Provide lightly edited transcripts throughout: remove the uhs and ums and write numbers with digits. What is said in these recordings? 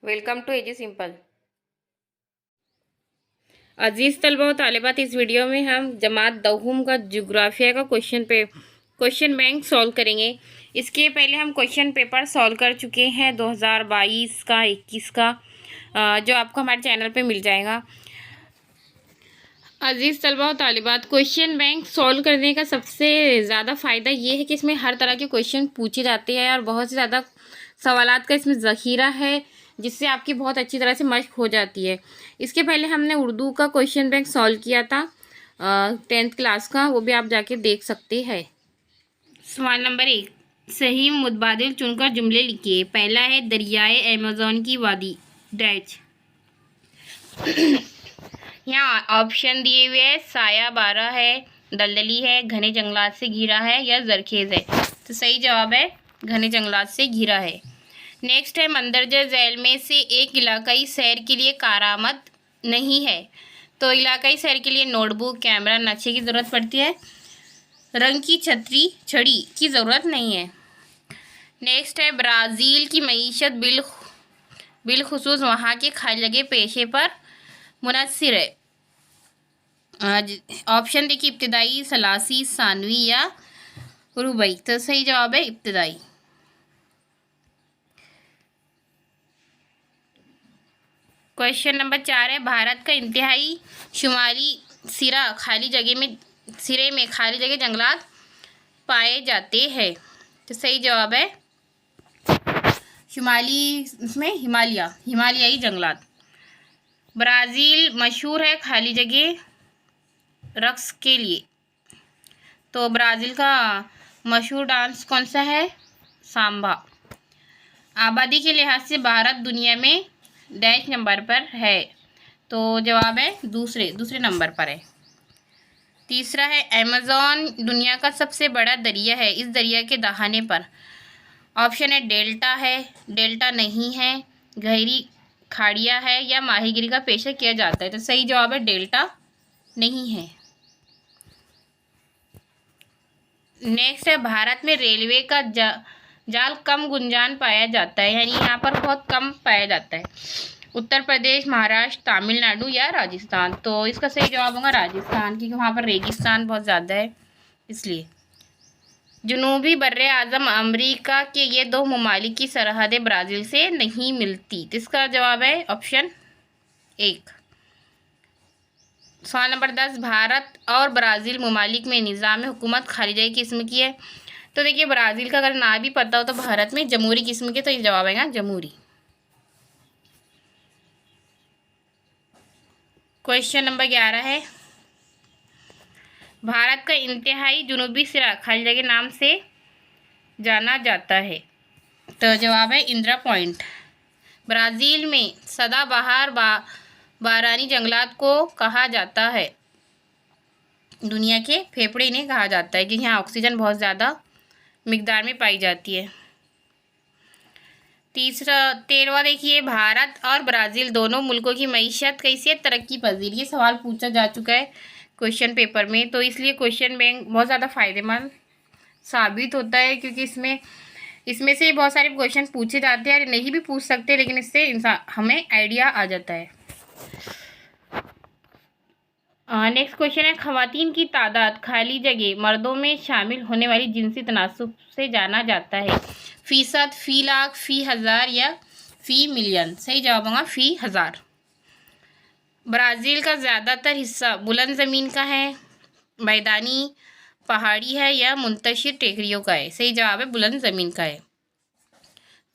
Welcome to AG simple. अजीज़ तलबा व तालिबात, इस वीडियो में हम जमात दहुम का जोग्राफिया का क्वेश्चन बैंक सॉल्व करेंगे। इसके पहले हम क्वेश्चन पेपर सॉल्व कर चुके हैं 2022 का 21 का, जो आपको हमारे चैनल पे मिल जाएगा। अजीज़ तलबा व तालिबात, क्वेश्चन बैंक सॉल्व करने का सबसे ज़्यादा फ़ायदा ये है कि इसमें हर तरह के क्वेश्चन पूछे जाते हैं और बहुत से ज़्यादा सवालात का इसमें ज़ख़ीरा है, जिससे आपकी बहुत अच्छी तरह से मश्क हो जाती है। इसके पहले हमने उर्दू का क्वेश्चन बैंक सॉल्व किया था 10th क्लास का, वो भी आप जाके देख सकते हैं। सवाल नंबर 1, सही मुतबादिल चुनकर जुमले लिखिए। पहला है दरियाए अमेज़न की वादी डैश। यहाँ ऑप्शन दिए हुए है, साया बारा है, दलदली है, घने जंगलात से घिरा है या जरखेज है। तो सही जवाब है घने जंगलात से घिरा है। नेक्स्ट है, मंदरजा झैल में से एक इलाकाई सैर के लिए कारामद नहीं है। तो इलाकाई सैर के लिए नोटबुक, कैमरा, नक्शे की ज़रूरत पड़ती है, रंग की छड़ी की ज़रूरत नहीं है। नेक्स्ट है, ब्राज़ील की मईशत बिलखुसूस वहाँ के खाली लगे पेशे पर मुनहसर है। ऑप्शन देखिए, इब्तदाई, सलासी, सानवी या रुबई। तो सही जवाब है इब्तदाई। क्वेश्चन नंबर 4 है, भारत का इंतहाई शुमाली सिरे में खाली जगह जंगलात पाए जाते हैं। तो सही जवाब है शुमाली, इसमें हिमालयाई जंगलात। ब्राज़ील मशहूर है खाली जगह रक्स के लिए। तो ब्राज़ील का मशहूर डांस कौन सा है? सांबा। आबादी के लिहाज से भारत दुनिया में डैश नंबर पर है। तो जवाब है दूसरे नंबर पर है। तीसरा है, अमेज़न दुनिया का सबसे बड़ा दरिया है, इस दरिया के दहाने पर। ऑप्शन है, डेल्टा नहीं है, गहरी खाड़ियाँ है या माहीगिरी का पेशा किया जाता है। तो सही जवाब है डेल्टा नहीं है। नेक्स्ट है, भारत में रेलवे का जाल कम गुंजान पाया जाता है, यानी यहाँ पर बहुत कम पाया जाता है। उत्तर प्रदेश, महाराष्ट्र, तमिलनाडु या राजस्थान। तो इसका सही जवाब होगा राजस्थान, क्योंकि वहाँ पर रेगिस्तान बहुत ज़्यादा है इसलिए। जनूबी बर्रे आज़म अमरीका के ये दो ममालिक की सरहदें ब्राज़ील से नहीं मिलती। तो इसका जवाब है ऑप्शन 1। सवाल नंबर 10, भारत और ब्राज़ील ममालिक में निज़ाम हुकूमत खारिजाई किस्म की है। तो देखिए, ब्राज़ील का अगर ना भी पता हो तो भारत में जमहूरी किस्म के, तो ये जवाब आएगा जमहूरी। क्वेश्चन नंबर 11 है, भारत का इंतहाई जुनूबी सिरा खाली जगह नाम से जाना जाता है। तो जवाब है इंदिरा पॉइंट। ब्राज़ील में सदाबहार बारानी जंगलात को कहा जाता है, दुनिया के फेफड़े इन्हें कहा जाता है, कि यहाँ ऑक्सीजन बहुत ज़्यादा मिकदार में पाई जाती है। 13वां देखिए, भारत और ब्राज़ील दोनों मुल्कों की मईशत कैसी है? तरक्की पजीर। ये सवाल पूछा जा चुका है क्वेश्चन पेपर में, तो इसलिए क्वेश्चन बैंक बहुत ज़्यादा फ़ायदेमंद साबित होता है, क्योंकि इसमें से बहुत सारे क्वेश्चन पूछे जाते हैं, नहीं भी पूछ सकते, लेकिन इससे हमें आइडिया आ जाता है। नेक्स्ट क्वेश्चन है, ख़वातीन की तादाद खाली जगह मर्दों में शामिल होने वाली जिनसी तनासुब से जाना जाता है। फ़ीसद, फ़ी लाख, फ़ी हज़ार या फ़ी मिलियन। सही जवाब होगा फ़ी हज़ार। ब्राज़ील का ज़्यादातर हिस्सा बुलंद ज़मीन का है, मैदानी पहाड़ी है या मुंतशिर टेकरियों का है। सही जवाब है बुलंद ज़मीन का है।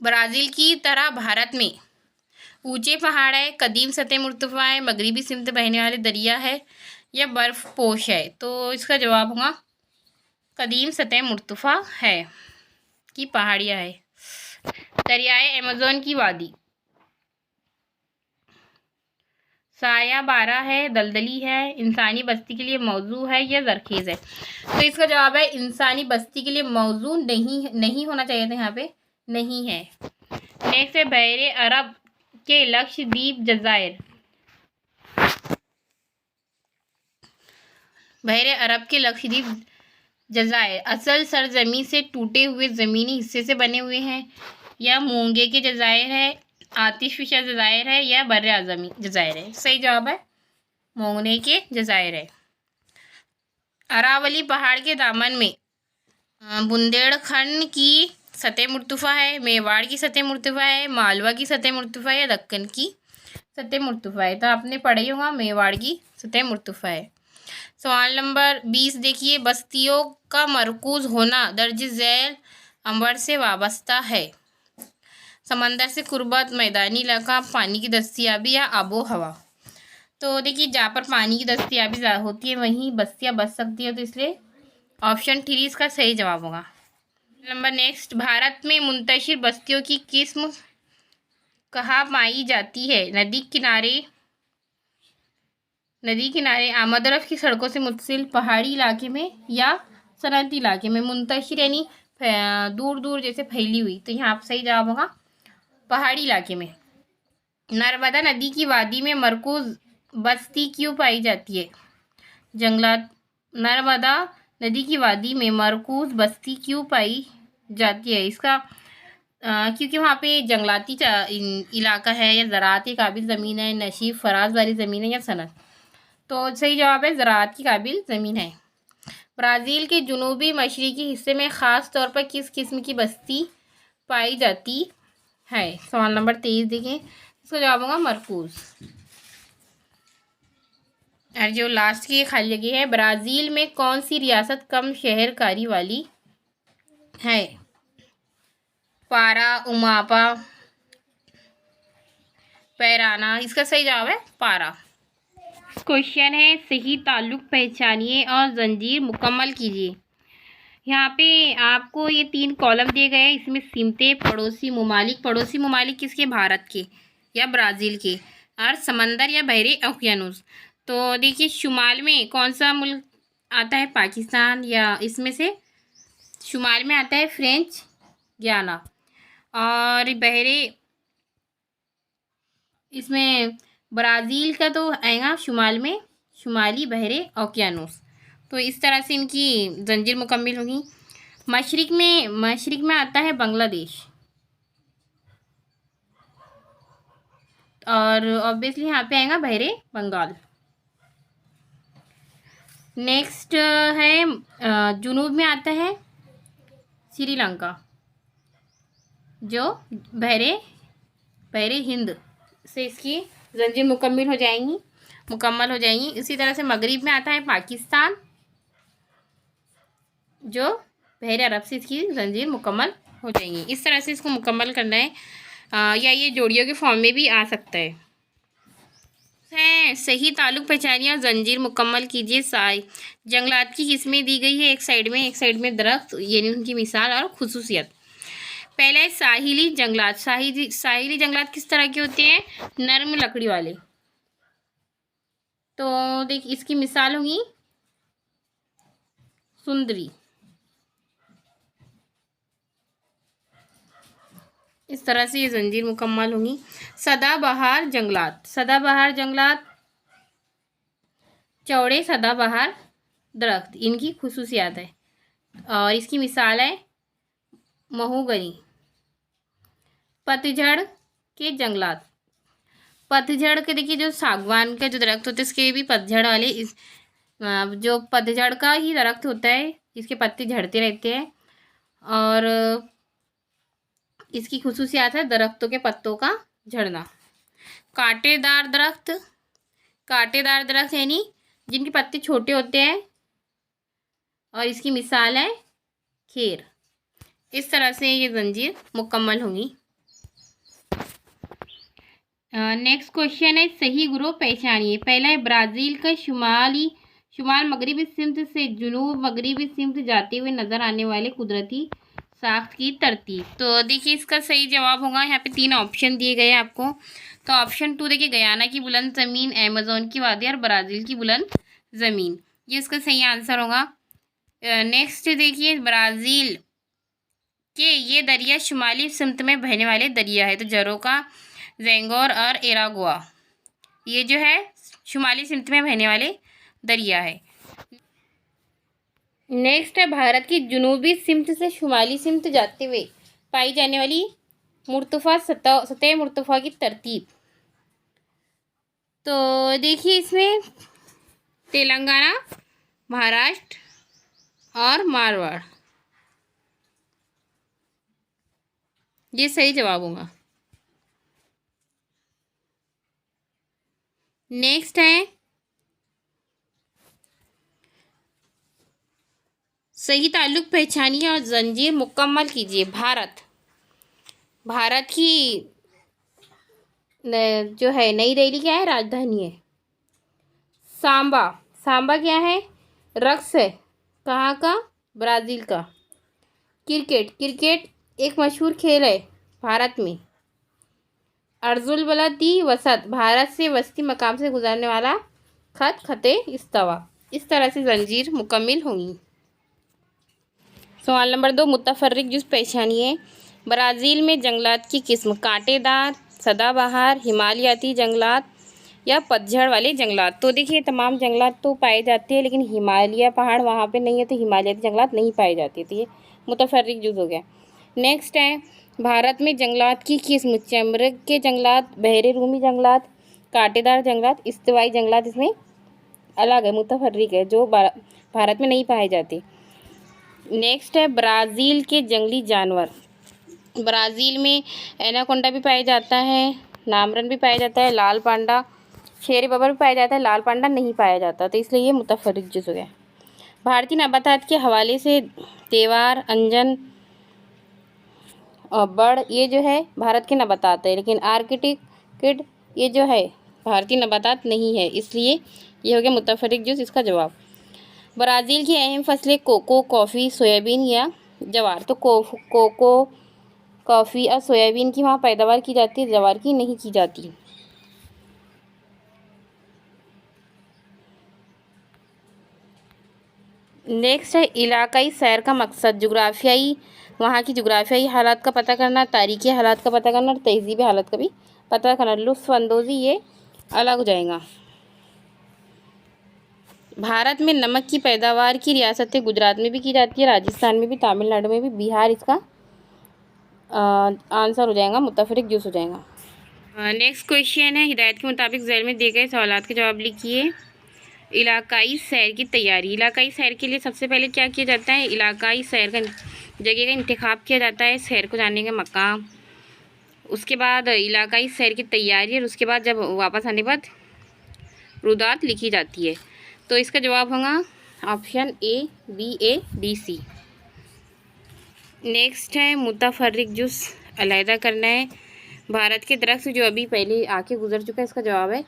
ब्राज़ील की तरह भारत में ऊंचे पहाड़ है, कदीम सतह मुर्तफ़ा है, मगरिबी सिमत बहने वाले दरिया है या बर्फ़ पोश है। तो इसका जवाब होगा कदीम सतह मुर्तफ़ा है, की पहाड़ियाँ है। दरियाए अमेज़न की वादी, साया बारा है, दलदली है, इंसानी बस्ती के लिए मौजू है या जरखेज़ है। तो इसका जवाब है इंसानी बस्ती के लिए मौजू नहीं होना चाहिए था, यहाँ पे नहीं है। नेक्स्ट है, बहरे अरब के लक्षद्वीप जज़ायर। बहरे अरब के लक्षद्वीप जज़ायर असल सरजमी से टूटे हुए ज़मीनी हिस्से से बने हुए हैं या मूंगे के जज़ायर है आतिशफिशा जज़ायर है या बर्र आज़मी जज़ायर है? सही जवाब है मोंगने के जज़ायर है। अरावली पहाड़ के दामन में बुंदेलखंड की सतह मुर्तफ़ा है, मेवाड़ की सतह मुर्तफ़ा है, मालवा की सतह मुर्तफ़ा है या दक्कन की सतह मुर्तफ़ा है? तो आपने पढ़ा ही होगा मेवाड़ की सतह मुर्तफ़ा है। सवाल नंबर 20 देखिए, बस्तियों का मरकूज़ होना दर्ज झैल अंबर से वाबस्ता है। समंदर से कुर्बत, मैदानी इलाका, पानी की दस्तियाबी या आबो हवा? तो देखिए, जहाँ पर पानी की दस्तियाबी होती है वहीं बस्तियाँ बस सकती है, तो इसलिए ऑप्शन 3 इसका सही जवाब होगा। नंबर नेक्स्ट, भारत में मुंतशिर बस्तियों की किस्म कहाँ पाई जाती है? नदी किनारे, आमदरफ की सड़कों से मुत्तसिल पहाड़ी इलाके में या सनती इलाके में? मुंतशिर यानी दूर दूर जैसे फैली हुई, तो यहाँ सही जवाब होगा पहाड़ी इलाके में। नर्मदा नदी की वादी में मरकूज बस्ती क्यों पाई जाती है? जंगलात। नर्मदा नदी की वादी में मरकूज बस्ती क्यों पाई जाती है? इसका क्योंकि वहाँ पे जंगलाती इलाका है, या ज़राअत की काबिल ज़मीन है, नशीब फराज वाली ज़मीन है, या सनत? तो सही जवाब है ज़राअत की काबिल ज़मीन है। ब्राज़ील के जनूबी मशरक़ी हिस्से में ख़ास तौर पर किस किस्म की बस्ती पाई जाती है? सवाल नंबर 23 देखें, इसका जवाब होगा मरकूज़। और जो लास्ट की खाली जगह है, ब्राज़ील में कौन सी रियासत कम शहरकारी वाली है? पारा, उमापा, पैराना? इसका सही जवाब है पारा। क्वेश्चन है, सही ताल्लुक पहचानिए और जंजीर मुकम्मल कीजिए। यहाँ पे आपको ये 3 कॉलम दिए गए हैं, इसमें सिमते, पड़ोसी ममालिक किसके? भारत के या ब्राज़ील के, और समंदर या बहरे ओकियानूस। तो देखिए, शुमाल में कौन सा मुल्क आता है? पाकिस्तान, या इसमें से शुमाल में आता है फ्रेंच गयाना, और बहरे इसमें ब्राज़ील का तो आएगा शुमाल में शुमाली बहरे ओकियानूस। तो इस तरह से इनकी जंजीर मुकम्मल होगी। मशरिक में आता है बांग्लादेश, और ऑब्वियसली यहाँ पे आएगा बहरे बंगाल। नेक्स्ट है जुनूब में आता है श्रीलंका, जो बहरे हिंद से इसकी जंजीर मुकम्मल हो जाएंगी। इसी तरह से मगरिब में आता है पाकिस्तान, जो बहरे अरब से इसकी जंजीर मुकम्मल हो जाएंगी। इस तरह से इसको मुकम्मल करना है, या ये जोड़ियों के फॉर्म में भी आ सकता है। सही ताल्लुक पहचानिए और जंजीर मुकम्मल कीजिए। जंगलात की किस्में दी गई है, एक साइड में दरख्त, यानी उनकी मिसाल और खुसूसियत। पहला है साहिली जंगलात। साहिली जंगलात किस तरह के होते हैं? नर्म लकड़ी वाले। तो देख, इसकी मिसाल होगी सुंदरी। इस तरह से ये जंजीर मुकम्मल होगी। सदाबहार जंगलात चौड़े सदाबहार दरख्त, इनकी खुसूसियात है, और इसकी मिसाल है महोगनी। पतझड़ के जंगलात, पतझड़ के देखिए, जो सागवान का जो दरख्त होता है इसके भी पतझड़ वाले, जो पतझड़ का ही दरख्त होता है, इसके पत्ते झड़ते रहते हैं, और इसकी खुसूसियात है दरख्तों के पत्तों का झड़ना। कांटेदार दरख्त यानी जिनके पत्ते छोटे होते हैं, और इसकी मिसाल है खेर। इस तरह से ये जंजीर मुकम्मल होगी। नेक्स्ट क्वेश्चन है, सही ग्रुप पहचानिए। पहला है ब्राज़ील का शुमाल मगरबी सिमत से जुनूब मगरबी सिमत जाते हुए नज़र आने वाले कुदरती साख्त की तरतीब। तो देखिए, इसका सही जवाब होगा, यहाँ पे 3 ऑप्शन दिए गए हैं आपको। तो ऑप्शन 2 देखिए, गयाना की बुलंद ज़मीन, अमेज़न की वादी और ब्राज़ील की बुलंद ज़मीन, ये इसका सही आंसर होगा। नेक्स्ट देखिए, ब्राज़ील के ये दरिया शुमाली सिमत में बहने वाले दरिया है। तो जरोका, जेंगोर और एरागुआ, ये जो है शुमाली सिमत में बहने वाले दरिया है। नेक्स्ट है, भारत की जुनूबी सिमत से शुमाली सिमत जाते हुए पाई जाने वाली मुर्तफ़ा सतह मुर्तफ़ा की तरतीब। तो देखिए इसमें तेलंगाना, महाराष्ट्र और मारवाड़, ये सही जवाब होगा। नेक्स्ट है सही ताल्लुक पहचानिए और जंजीर मुकम्मल कीजिए। भारत की जो है नई दिल्ली क्या है, राजधानी है। सांबा, सांबा क्या है, रक्स है, कहाँ का, ब्राज़ील का। क्रिकेट, क्रिकेट एक मशहूर खेल है भारत में। अर्जुल बलदी वसत, भारत से वस्ती मकाम से गुजरने वाला खते इस्तवा। इस तरह से जंजीर मुकम्मल होंगी। सवाल नंबर 2, मुतफर्रिक जुज़ पहचानिए। ब्राज़ील में जंगलात की किस्म कांटेदार, सदाबहार, हिमालयाती जंगलात या पतझड़ वाले जंगलात। तो देखिए तमाम जंगलात तो पाए जाते हैं, लेकिन हिमालय पहाड़ वहाँ पे नहीं है, तो हिमालयाती जंगलात नहीं पाए जाते। तो ये मुतफर्रिक जुज़ हो गया। नेक्स्ट है भारत में जंगलात की किस्म चमरक के जंगलात, बहरे रूमी जंगलात, कांटेदार जंगलात, इस्तिवाई जंगलात इसमें अलग है, मुतफर्रिक है, जो भारत में नहीं पाए जाते। नेक्स्ट है ब्राज़ील के जंगली जानवर। ब्राज़ील में एनाकोंडा भी पाया जाता है, नामरन भी पाया जाता है, लाल पांडा, शेर बबर भी पाया जाता है, लाल पांडा नहीं पाया जाता। तो इसलिए ये मुतफर्रिक जुज़ हो गया। भारतीय नबातात के हवाले से तेवार, अंजन और बड़, ये जो है भारत के नबातात है, लेकिन आर्किटिक ये जो है भारतीय नबातात नहीं है, इसलिए ये हो गया मुतफर्रिक जुज़ इसका जवाब। ब्राज़ील की अहम फसलें कोको, कॉफ़ी, सोयाबीन या जवार। तो कोको, कॉफ़ी और सोयाबीन की वहाँ पैदावार की जाती है, जवार की नहीं की जाती। नेक्स्ट है इलाकाई सैर का मकसद। जुग्राफियाई, वहाँ की जुग्राफियाई हालात का पता करना, तारीख़ी हालात का पता करना और तहज़ीबी हालात का भी पता करना। लुत्फ़ अंदोज़ी ये अलग हो जाएगा। भारत में नमक की पैदावार की रियासतें गुजरात में भी की जाती है, राजस्थान में भी, तमिलनाडु में भी, बिहार इसका आंसर हो जाएगा, मुतफर्रिक जुज़ हो जाएगा। नेक्स्ट क्वेश्चन है हिदायत के मुताबिक ज़ैल में दिए गए सवालात के जवाब लिखिए। इलाकाई सैर की तैयारी। इलाकाई सैर के लिए सबसे पहले क्या किया जाता है, इलाकाई सैर का जगह का इंतखाब किया जाता है, सैर को जाने का मकाम। उसके बाद इलाकाई सैर की तैयारी और उसके बाद जब वापस आने के बाद रुदात लिखी जाती है। तो इसका जवाब होगा option A, B, A, D, C. Next है मुतफर्रिक जुज़ अलहदा करना है। भारत के दरख्त जो अभी पहले आके गुजर चुका है, इसका जवाब है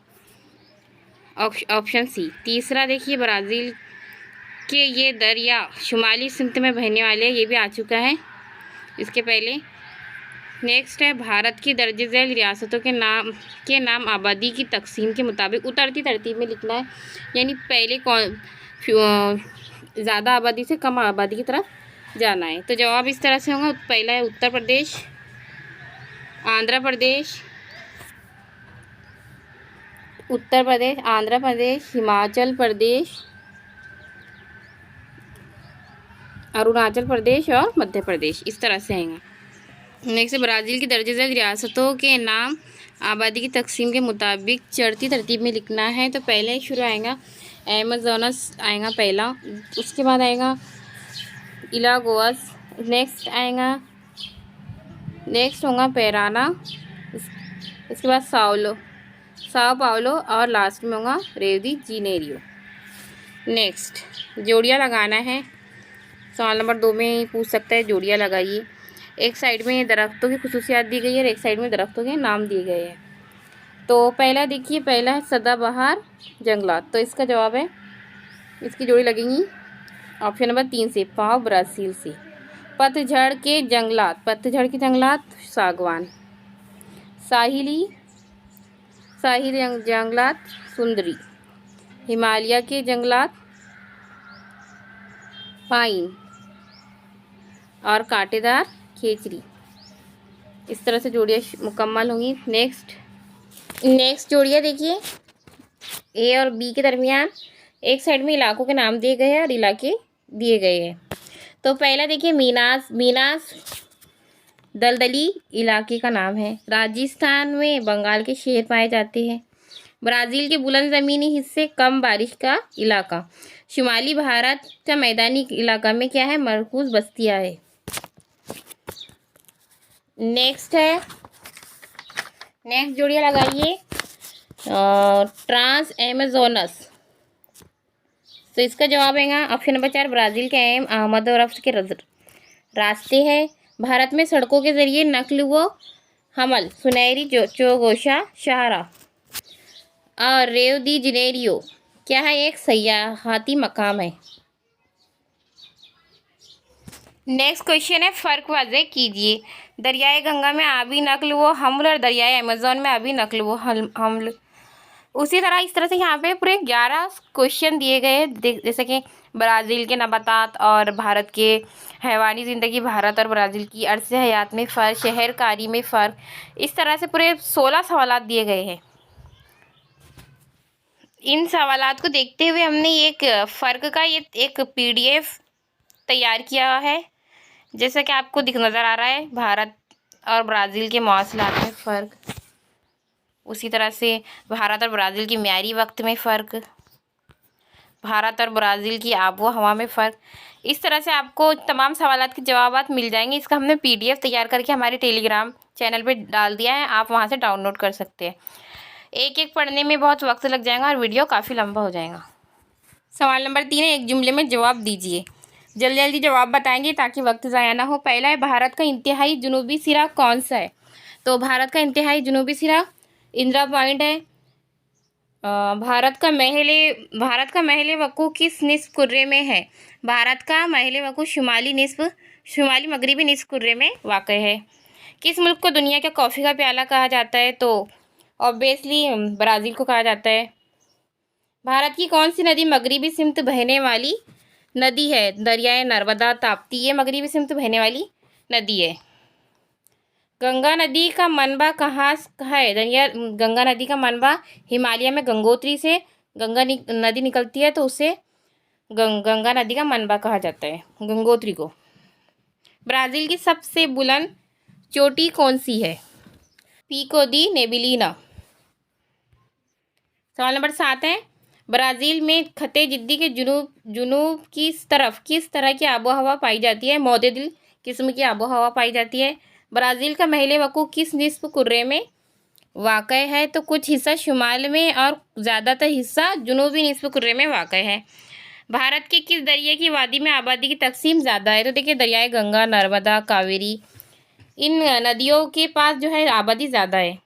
ऑप्शन सी। तीसरा देखिए ब्राज़ील के ये दरिया शुमाली सिमत में बहने वाले, ये भी आ चुका है इसके पहले। नेक्स्ट है भारत की दर्ज झैल रियासतों के नाम आबादी की तकसीम के मुताबिक उतरती तरतीब में लिखना है, यानी पहले ज़्यादा आबादी से कम आबादी की तरफ जाना है। तो जवाब इस तरह से होगा। पहला है उत्तर प्रदेश, आंध्र प्रदेश, आंध्र प्रदेश, हिमाचल प्रदेश, अरुणाचल प्रदेश और मध्य प्रदेश, इस तरह से आएगा। नेक्स्ट ब्राज़ील की दर्ज झैल रियासतों के नाम आबादी की तकसीम के मुताबिक चढ़ती तरतीब में लिखना है। तो पहले शुरू आएगा एमेजोनस आएगा पहला, उसके बाद आएगा इलागोअस, नेक्स्ट होगा पेराना, इसके बाद साओ पाउलो और लास्ट में होगा रियो डी जेनेरियो। नेक्स्ट जोड़ियाँ लगाना है। सवाल नंबर 2 में पूछ सकता है, जोड़ियाँ लगाइए। एक साइड में दरख्तों की खुसूसियात दी गई है और एक साइड में दरख्तों के नाम दिए गए हैं। तो पहला देखिए, पहला है सदाबहार जंगलात। तो इसका जवाब है, इसकी जोड़ी लगेंगी ऑप्शन नंबर 3 से, पाव ब्राज़ील से। पतझड़ के जंगलात सागवान। साहिली जंगलात सुंदरी। हिमालय के जंगलात पाइन और कांटेदार खेचरी। इस तरह से जोड़ियाँ मुकम्मल होंगी। नेक्स्ट जोड़ियाँ देखिए, ए और बी के दरमियान एक साइड में इलाकों के नाम दिए गए हैं और इलाके दिए गए हैं। तो पहला देखिए मीनास दलदली इलाके का नाम है। राजस्थान में बंगाल के शेर पाए जाते हैं। ब्राज़ील के बुलंद ज़मीनी हिस्से कम बारिश का इलाका। शुमाली भारत का मैदानी इलाका में क्या है? मरकूज़ बस्तियाँ है। नेक्स्ट जोड़ियाँ लगाइए। ट्रांस एमेजोनस, तो इसका जवाब है ऑप्शन नंबर 4 ब्राज़ील के अहमद और रफ्त के रास्ते हैं। भारत में सड़कों के जरिए नकल व हमल सुनहरी चौगोशा शाहरा और रेव दी जनेरियो क्या है? एक सयाहती मकाम है। नेक्स्ट क्वेश्चन है, फ़र्क वाज़े कीजिए। दरियाए गंगा में आबी नकल व हमल और दरियाए अमेज़न में आबी नकल व हमल। उसी तरह इस तरह से यहाँ पे पूरे 11 क्वेश्चन दिए गए हैं, जैसे कि ब्राज़ील के नबातात और भारत के हैवानी ज़िंदगी, भारत और ब्राज़ील की अर्ज़ हयात में फ़र्क, शहरकारी में फ़र्क, इस तरह से पूरे 16 सवालात दिए गए हैं। इन सवालात को देखते हुए हमने एक फ़र्क का ये एक PDF तैयार किया है, जैसा कि आपको नज़र आ रहा है। भारत और ब्राज़ील के मौसलात में फ़र्क, उसी तरह से भारत और ब्राज़ील की म्यारी वक्त में फ़र्क, भारत और ब्राज़ील की आबो हवा में फ़र्क। इस तरह से आपको तमाम सवालात के जवाबात मिल जाएंगे। इसका हमने PDF तैयार करके हमारे टेलीग्राम चैनल पे डाल दिया है, आप वहाँ से डाउनलोड कर सकते हैं। एक एक पढ़ने में बहुत वक्त लग जाएगा और वीडियो काफ़ी लंबा हो जाएगा। सवाल नंबर 3 है, एक जुमले में जवाब दीजिए। जल्दी जल्दी जवाब बताएंगे ताकि वक्त ज़ाया ना हो। पहला है, भारत का इंतहाई जनूबी सिरा कौन सा है? तो भारत का इंतहाई जनूबी सिरा इंदिरा पॉइंट है। भारत का महले वकू किस निस्फ कुर्रे में है? भारत का महले वकू शुमाली मगरबी निस्फ कुर्रे में वाक़ है। किस मुल्क को दुनिया का कॉफ़ी का प्याला कहा जाता है? तो ऑब्वियसली ब्राज़ील को कहा जाता है। भारत की कौन सी नदी मगरबी सिमत बहने वाली नदी है? दरियाए नर्मदा, ताप्ती, ये मगरबी सिमत बहने वाली नदी है। गंगा नदी का मनबा कहाँ है? गंगा नदी का मनबा हिमालय में गंगोत्री से गंगा नदी निकलती है, तो उसे गंगा नदी का मनबा कहा जाता है, गंगोत्री को। ब्राज़ील की सबसे बुलंद चोटी कौन सी है? पीको दी नेबिलिना। सवाल नंबर 7 है, ब्राज़ील में खते जिद्दी के जुनूब किस तरह की आबो हवा पाई जाती है? मोतदिल किस्म की आबो हवा पाई जाती है। ब्राज़ील का महले वकू किस निस्फ कुर्रे में वाक़ है? तो कुछ हिस्सा शुमाल में और ज़्यादातर हिस्सा जुनूबी निस्फ कुर्रे में वाक़ है। भारत के किस दरिया की वादी में आबादी की तकसीम ज़्यादा है? तो देखिए, दरियाए गंगा, नर्मदा, कावेरी, इन नदियों के पास जो है आबादी ज़्यादा है।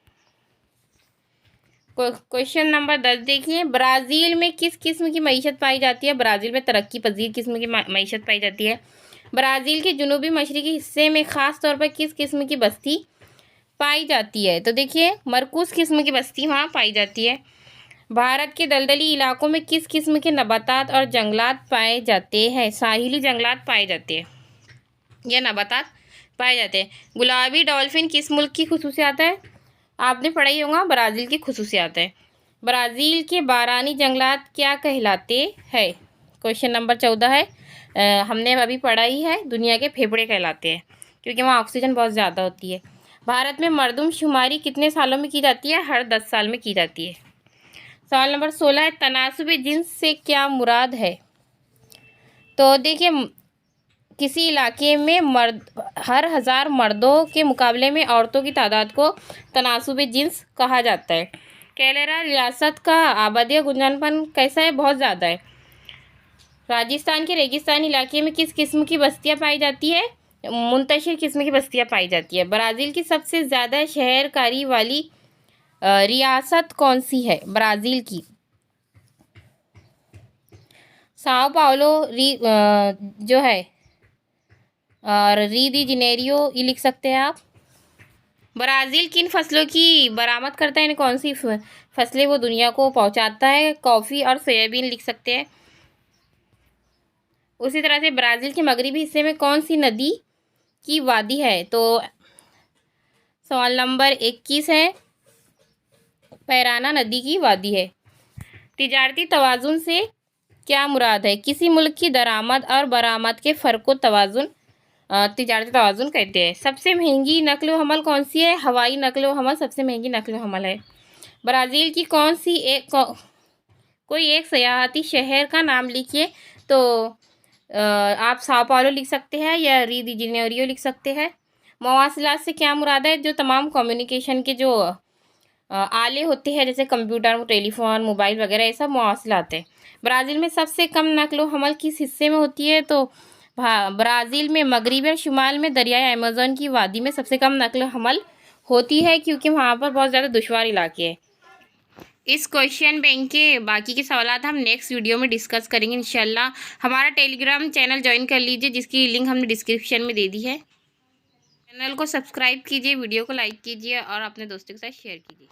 क्वेश्चन नंबर 10 देखिए, ब्राज़ील में किस किस्म की मईशत पाई जाती है? ब्राज़ील में तरक्की पजीर किस्म की मईशत पाई जाती है। ब्राज़ील के जनूबी मशरक़ी हिस्से में ख़ास तौर पर किस किस्म की बस्ती पाई जाती है? तो देखिए, मरकूज़ किस्म की बस्ती वहाँ पाई जाती है। भारत के दलदली इलाकों में किस किस्म के नबातात और जंगलात पाए जाते हैं? साहिली जंगलात पाए जाते हैं या नबातात पाए जाते हैं। गुलाबी डॉल्फिन किस मुल्क की खुसूसियात है? आपने पढ़ा ही होगा, ब्राज़ील की खुसूसियात है। ब्राज़ील के बारानी जंगलात क्या कहलाते हैं? क्वेश्चन नंबर 14 है, हमने अभी पढ़ा ही है, दुनिया के फेफड़े कहलाते हैं क्योंकि वहाँ ऑक्सीजन बहुत ज़्यादा होती है। भारत में मरदमशुमारी कितने सालों में की जाती है? हर 10 साल में की जाती है। सवाल नंबर 16 है, तनासुब जिन्स से क्या मुराद है? तो देखिए, किसी इलाके में हर 1000 मर्दों के मुकाबले में औरतों की तादाद को तनासुब जिन्स कहा जाता है। केरला रियासत का आबादी गुंजानपन कैसा है? बहुत ज़्यादा है। राजस्थान के रेगिस्तानी इलाके में किस किस्म की बस्तियाँ पाई जाती है? मुंतशिर किस्म की बस्तियाँ पाई जाती है। ब्राज़ील की सबसे ज़्यादा शहरकारी वाली रियासत कौन सी है? ब्राज़ील की साओ पाउलो जो है, और री दी जनेरियो ये लिख सकते हैं आप। ब्राज़ील किन फसलों की बरामद करता है? कौन सी फसलें वो दुनिया को पहुंचाता है? कॉफ़ी और सोयाबीन लिख सकते हैं। उसी तरह से ब्राज़ील के मगरबी हिस्से में कौन सी नदी की वादी है? तो सवाल नंबर 21 है, पैराना नदी की वादी है। तिजारती तवाज़ुन से क्या मुराद है? किसी मुल्क की दरामद और बरामद के फ़र्क को तवाज़ुन तिजारती तवाज़ुन कहते हैं। सबसे महंगी नकलो हमल कौन सी है? हवाई नकलो हमल सबसे महंगी नकलो हमल है। ब्राज़ील की कौन सी कोई एक सयाहती शहर का नाम लिखिए। तो आप साओ पाउलो लिख सकते हैं या री दी जेनेरियो लिख सकते हैं। मवासिलात से क्या मुराद है? जो तमाम कम्युनिकेशन के जो आले होते हैं, जैसे कंप्यूटर, टेलीफोन, मोबाइल वगैरह, ये सब मवासिलात है। ब्राज़ील में सबसे कम नकलो हमल किस हिस्से में होती है? तो ब्राज़ील में मगरिबी और शुमाल में दरियाए अमेज़न की वादी में सबसे कम नकलो हमल होती है, क्योंकि वहाँ पर बहुत ज़्यादा दुश्वार इलाके हैं। इस क्वेश्चन बैंक के बाकी के सवालात हम नेक्स्ट वीडियो में डिस्कस करेंगे इंशाल्लाह। हमारा टेलीग्राम चैनल ज्वाइन कर लीजिए, जिसकी लिंक हमने डिस्क्रिप्शन में दे दी है। चैनल को सब्सक्राइब कीजिए, वीडियो को लाइक कीजिए और अपने दोस्तों के साथ शेयर कीजिए।